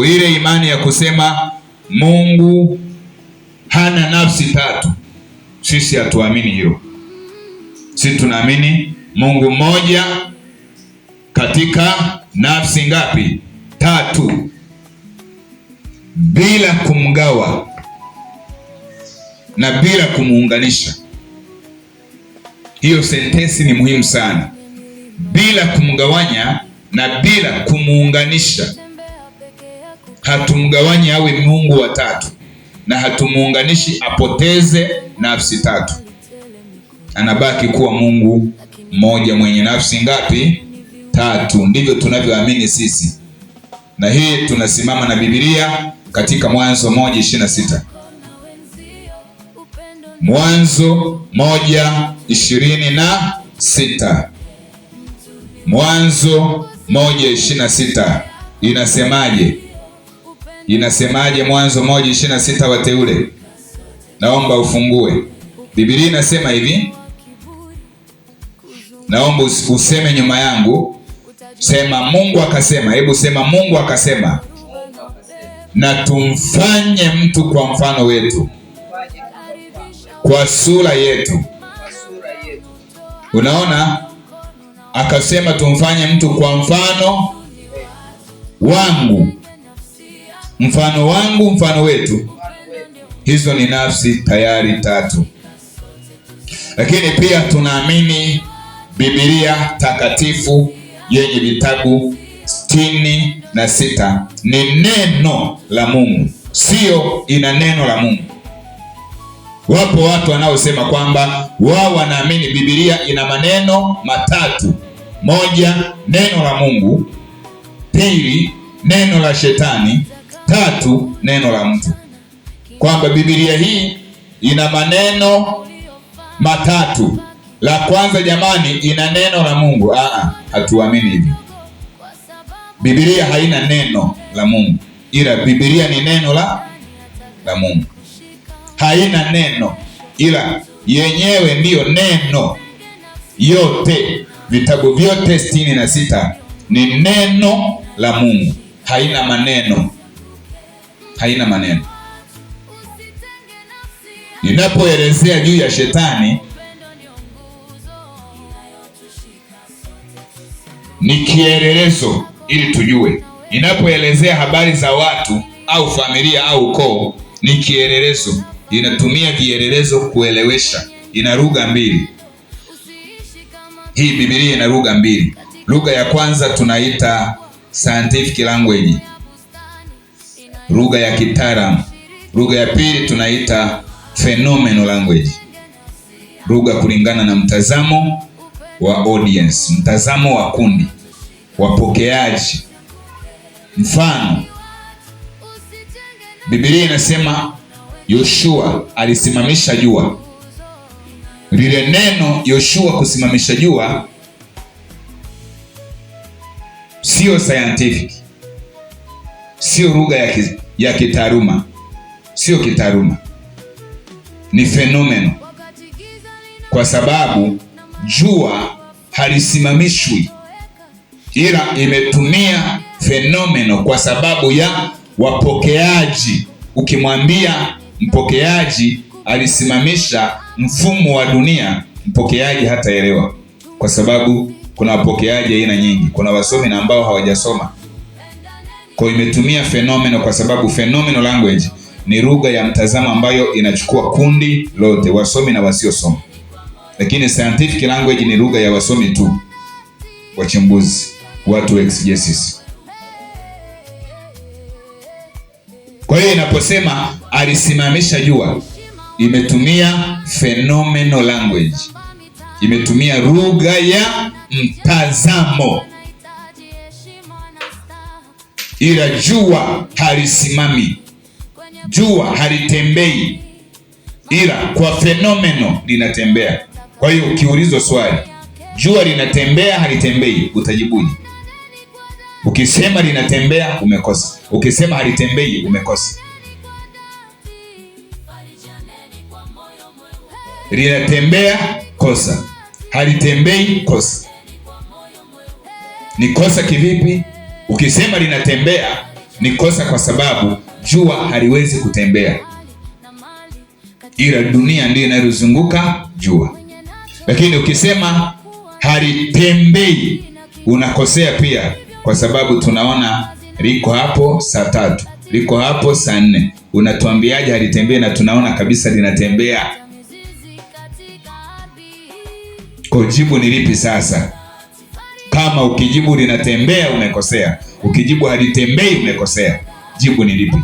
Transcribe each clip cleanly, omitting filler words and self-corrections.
Ile imani ya kusema Mungu hana nafsi tatu, sisi hatuamini hilo. Sisi tunaamini Mungu mmoja katika nafsi ngapi? Tatu, bila kumgawa na bila kumuunganisha. Hiyo sentensi ni muhimu sana. Bila kumgawanya na bila kumuunganisha. Hatumgawanyi awe Mungu wa tatu na hatumuunganishi apoteze nafsi tatu. Anabaki kuwa Mungu mmoja mwenye nafsi ngapi? Tatu. Ndivyo tunavyoamini sisi, na hii tunasimama na Biblia katika Mwanzo 1:26. Mwanzo 1:26. Mwanzo 1:26 inasemaje? Inasemaje Mwanzo 1:26? Wateule, naomba ufungue. Biblia inasema hivi, naomba useme nyuma yangu. Sema Mungu akasema. Hebu sema Mungu akasema, na tumfanye mtu kwa mfano wetu, kwa sura yetu. Unaona, akasema tumfanye mtu kwa mfano wangu, mfano wangu, mfano wetu. Hizo ni nafsi tayari tatu. Lakini pia tunaamini Biblia takatifu yenye vitabu 66 ni neno la Mungu, sio ina neno la Mungu. Wapo watu wanaosema kwamba wao wanaamini Biblia ina maneno matatu: moja, neno la Mungu; pili, neno la shetani; tatu, neno la mtu. Kwamba Biblia hii ina maneno matatu. La kwanza, jamani, ina neno la Mungu. Hatuamini hivyo. Biblia haina neno la Mungu, ila Biblia ni neno la Mungu. Haina neno, ila yenyewe ndiyo neno. Yote, vitabu vyote 66 ni neno la Mungu. Haina maneno, haina maneno. Ninapoelezea juu ya shetani ni kielelezo ili tujue. Ninapoelezea habari za watu au familia au ukoo ni kielelezo. Inatumia vielelezo kuelewesha. Ina lugha mbili. Hii Biblia ina lugha mbili. Lugha ya kwanza tunaita scientific language, lugha ya kitaalamu. Lugha ya pili tunaita phenomenal language, lugha kulingana na mtazamo wa audience, mtazamo wa kundi, wapokeaji. Mfano, Biblia inasema Yoshua alisimamisha jua. Lile neno Yoshua kusimamisha jua sio scientific, sio lugha ya kitaaluma, sio kitaaluma, ni fenomeno, kwa sababu jua halisimamishwi, ila imetumia fenomeno kwa sababu ya wapokeaji. Ukimwambia mpokeaji alisimamisha mfumo wa dunia, mpokeaji hataelewa, kwa sababu kuna wapokeaji aina nyingi. Kuna wasomi na ambao hawajasoma. Kwa imetumia fenomeno kwa sababu phenomenal language ni lugha ya mtazamo ambayo inachukua kundi lote, wasomi na wasiosoma. Lakini scientific language ni lugha ya wasomi tu, wachimbuzi, watu exegesis. Kwa hiyo inaposema alisimamisha jua, imetumia phenomenal language, imetumia lugha ya mtazamo. Ila jua halisimami, jua halitembei, ila kwa fenomeno linatembea. Kwa hiyo ukiulizwa swali, jua linatembea halitembei, utajibuje? Ukisema linatembea, umekosa. Ukisema halitembei, umekosa. Linatembea, kosa. Halitembei, kosa. Ni kosa kivipi? Ukisema linatembea, Ni kosa kwa sababu jua haliwezi kutembea, ila dunia ndiyo inayozunguka jua. Lakini ukisema halitembei unakosea pia, kwa sababu tunaona liko hapo saa 3, liko hapo saa 4. Unatuambiaje halitembei na tunaona kabisa linatembea? Kwa jibu ni lipi sasa? Kama ukijibu linatembea umekosea, ukijibu halitembei umekosea. Jibu ni lipi?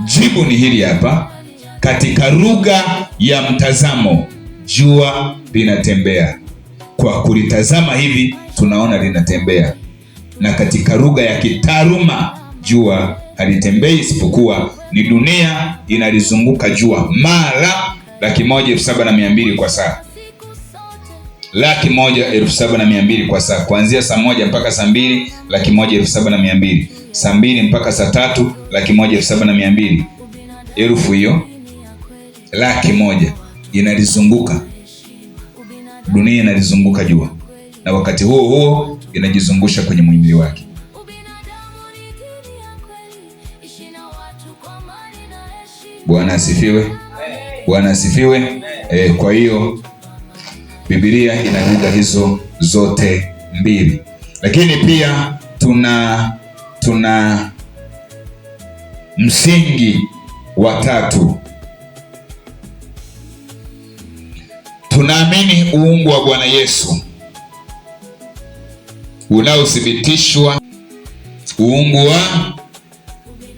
Jibu ni hili hapa. Katika lugha ya mtazamo, jua linatembea. Kwa kulitazama hivi tunaona linatembea. Na katika lugha ya kitaaluma, jua halitembei, isipokuwa ni dunia inalizunguka jua mara 1,720 kwa saa. 1,720 kwa saa, kuanzia saa 1 mpaka saa 2, 1,720. Saa 2 mpaka saa 3, 1,720. Elfu hiyo 100,000 inalizunguka dunia, inalizunguka jua, na wakati huo huo inajizungusha kwenye muhimili wake. Bwana asifiwe. Bwana asifiwe. Kwa hiyo Biblia ina lugha hizo zote mbili. Lakini pia tuna msingi wa 3. Tunaamini uungu wa Bwana Yesu unaothibitishwa. Uungu wa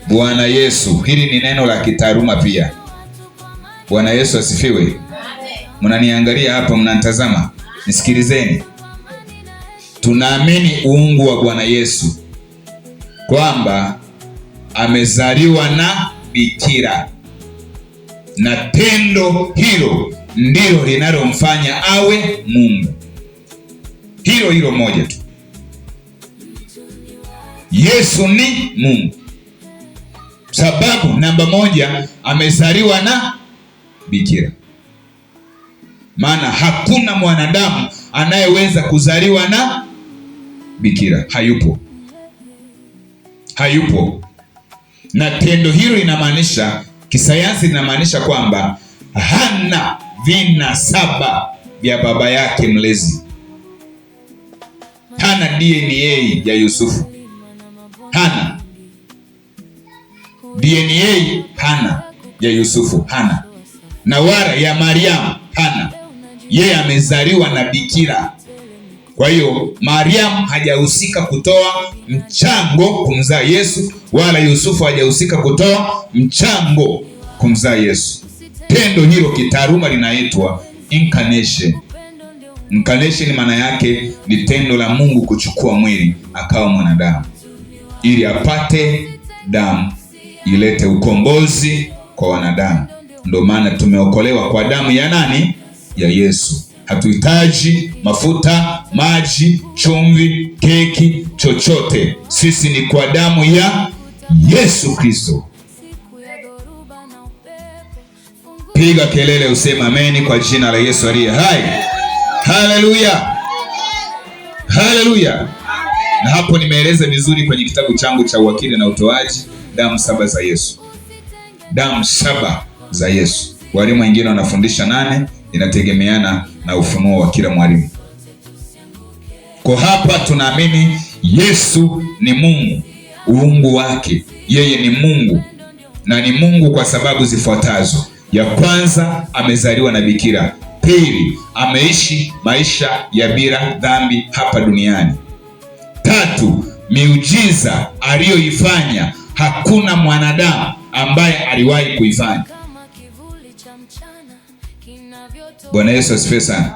Bwana Yesu, hili ni neno la kitaaluma pia. Bwana Yesu asifiwe. Mnaniangalia hapa, mnanitazama, nisikilizeni. Tunaamini uungu wa Bwana Yesu, kwamba amezaliwa na bikira, na tendo hilo ndilo linalomfanya awe Mungu. Hilo moja tu. Yesu ni Mungu. Sababu namba 1, amezaliwa na bikira. Maana hakuna mwanadamu anayeweza kuzaliwa na bikira. Hayupo. Na tendo hilo linamaanisha, kisayansi linamaanisha kwamba hana vinasaba vya baba yake mlezi. Hana DNA ya Yusufu. Hana DNA, hana ya Yusufu, hana na wala ya Mariamu, hana. Yeye amezaliwa na bikira. Kwa hiyo Mariamu hajahusika kutoa mchango kumzaa Yesu, wala Yusufu hajahusika kutoa mchango kumzaa Yesu. Tendo hilo kitaaluma linaitwa incarnation. Incarnation maana yake ni tendo la Mungu kuchukua mwili akawa mwanadamu, ili apate damu ilete ukombozi kwa wanadamu. Ndio maana tumeokolewa kwa damu ya nani? Ya Yesu. Hatuhitaji mafuta, maji, chumvi, keki, chochote. Sisi ni kwa damu ya Yesu Kristo. Piga kelele useme ameni kwa jina la Yesu aliye hai. Haleluya. Haleluya. Na hapo nimeeleza vizuri kwenye kitabu changu cha Uwakili na Utoaji, damu 7 za Yesu. Damu 7 za Yesu. Walimu wengine wanafundisha 8, inategemeana na ufunuo wa kila mwalimu. Kwa hapa tunaamini Yesu ni Mungu, uungu wake. Yeye ni Mungu, na ni Mungu kwa sababu zifuatazo. Ya kwanza, amezaliwa na bikira. Pili, ameishi maisha ya bila dhambi hapa duniani. 3, miujiza aliyoifanya hakuna mwanadamu ambaye aliwahi kuifanya. Bwana Yesu asifiwe sana.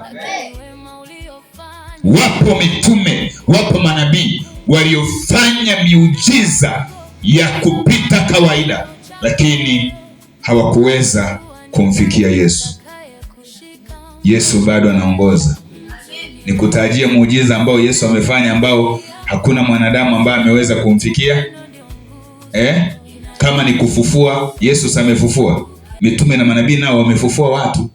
Wapo mitume, wapo manabii waliofanya miujiza ya kupita kawaida, lakini hawakuweza kumfikia Yesu. Yesu bado anaongoza. Nikutajie muujiza ambao Yesu amefanya ambao hakuna mwanadamu ambaye ameweza kumfikia. Kama ni kufufua, Yesu amefufua. Mitume na manabii nao wamefufua watu.